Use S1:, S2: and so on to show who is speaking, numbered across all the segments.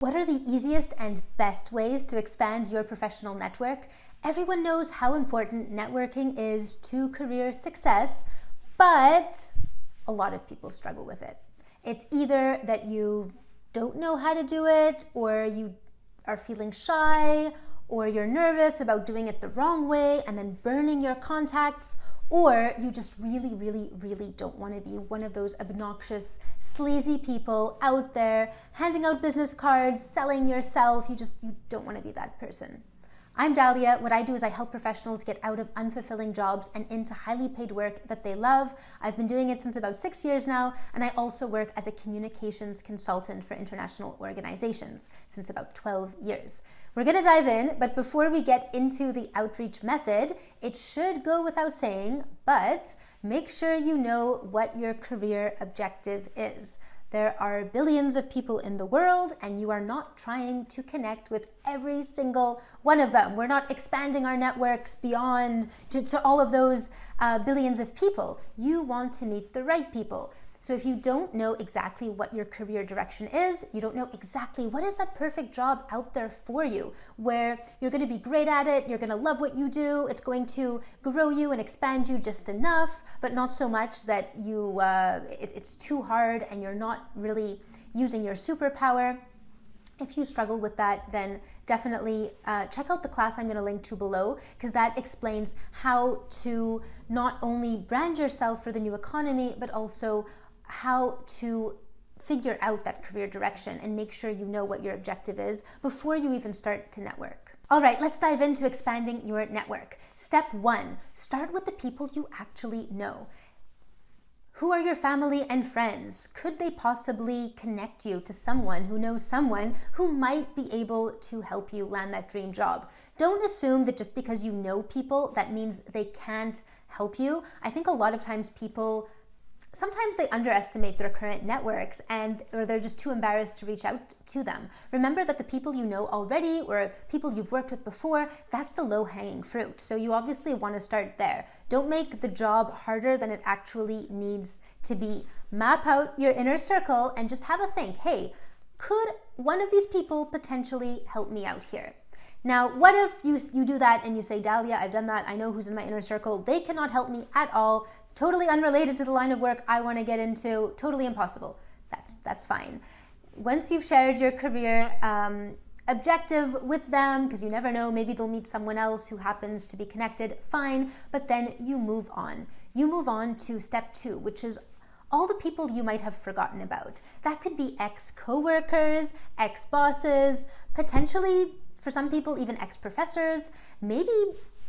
S1: What are the easiest and best ways to expand your professional network? Everyone knows how important networking is to career success, but a lot of people struggle with it. It's either that you don't know how to do it, or you are feeling shy, or you're nervous about doing it the wrong way and then burning your contacts, or you just really don't want to be one of those obnoxious, sleazy people out there handing out business cards, selling yourself. You don't want to be that person. I'm Dahlia. What I do is I help professionals get out of unfulfilling jobs and into highly paid work that they love. I've been doing it since about 6 years now, and I also work as a communications consultant for international organizations since about 12 years. We're going to dive in, but before we get into the outreach method, it should go without saying, but make sure you know what your career objective is. There are billions of people in the world, and you are not trying to connect with every single one of them. We're not expanding our networks beyond to all of those billions of people. You want to meet the right people. So if you don't know exactly what your career direction is, you don't know exactly what is that perfect job out there for you, where you're going to be great at it, you're going to love what you do, it's going to grow you and expand you just enough, but not so much that it's too hard and you're not really using your superpower. If you struggle with that, then definitely check out the class I'm going to link to below, because that explains how to not only brand yourself for the new economy, but also how to figure out that career direction and make sure you know what your objective is before you even start to network. All right, let's dive into expanding your network. Step 1, start with the people you actually know. Who are your family and friends? Could they possibly connect you to someone who knows someone who might be able to help you land that dream job? Don't assume that just because you know people, that means they can't help you. I think a lot of times sometimes they underestimate their current networks or they're just too embarrassed to reach out to them. Remember that the people you know already or people you've worked with before, that's the low-hanging fruit. So you obviously want to start there. Don't make the job harder than it actually needs to be. Map out your inner circle and just have a think, hey, could one of these people potentially help me out here? Now, what if you do that and you say, Dahlia, I've done that, I know who's in my inner circle, they cannot help me at all, totally unrelated to the line of work I want to get into, totally impossible. That's fine. Once you've shared your career objective with them, because you never know, maybe they'll meet someone else who happens to be connected, fine, but then you move on. You move on to step 2, which is all the people you might have forgotten about. That could be ex-coworkers, ex-bosses, potentially for some people even ex-professors, maybe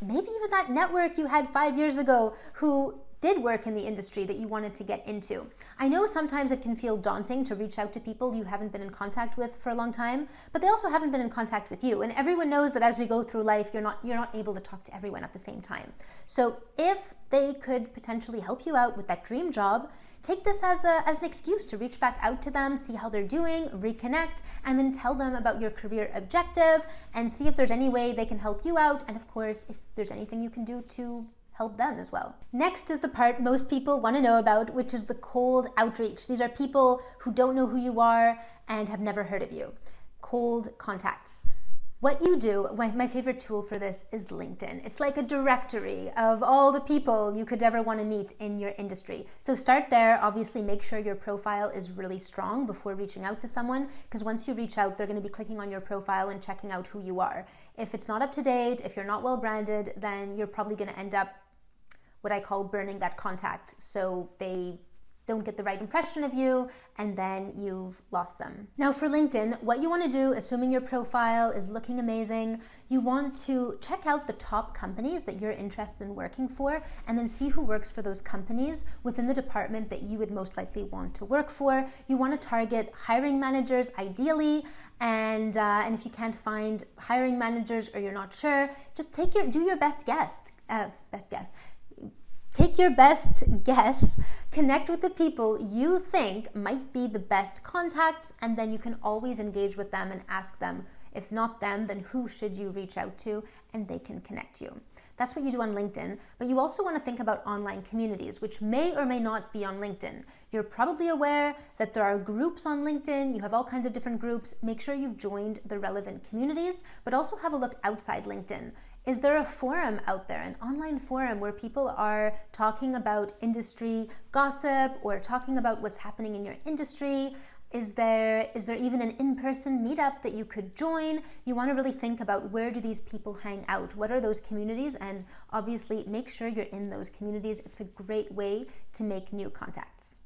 S1: even that network you had 5 years ago who did work in the industry that you wanted to get into. I know sometimes it can feel daunting to reach out to people you haven't been in contact with for a long time, but they also haven't been in contact with you. And everyone knows that as we go through life, you're not able to talk to everyone at the same time. So if they could potentially help you out with that dream job, take this as an excuse to reach back out to them, see how they're doing, reconnect, and then tell them about your career objective and see if there's any way they can help you out. And of course, if there's anything you can do to help them as well. Next is the part most people want to know about, which is the cold outreach. These are people who don't know who you are and have never heard of you. Cold contacts. What you do, my favorite tool for this is LinkedIn. It's like a directory of all the people you could ever want to meet in your industry. So start there. Obviously, make sure your profile is really strong before reaching out to someone, because once you reach out, they're going to be clicking on your profile and checking out who you are. If it's not up to date, if you're not well branded, then you're probably going to end up what I call burning that contact. So they don't get the right impression of you, and then you've lost them. Now for LinkedIn, what you want to do, assuming your profile is looking amazing, you want to check out the top companies that you're interested in working for, and then see who works for those companies within the department that you would most likely want to work for. You want to target hiring managers ideally, and if you can't find hiring managers or you're not sure, just do your best guess. Take your best guess, connect with the people you think might be the best contacts, and then you can always engage with them and ask them, if not them, then who should you reach out to, and they can connect you. That's what you do on LinkedIn, but you also want to think about online communities, which may or may not be on LinkedIn. You're probably aware that there are groups on LinkedIn. You have all kinds of different groups. Make sure you've joined the relevant communities, but also have a look outside LinkedIn. Is there a forum out there, an online forum where people are talking about industry gossip or talking about what's happening in your industry? Is there even an in-person meetup that you could join? You want to really think about, where do these people hang out? What are those communities? And obviously make sure you're in those communities. It's a great way to make new contacts.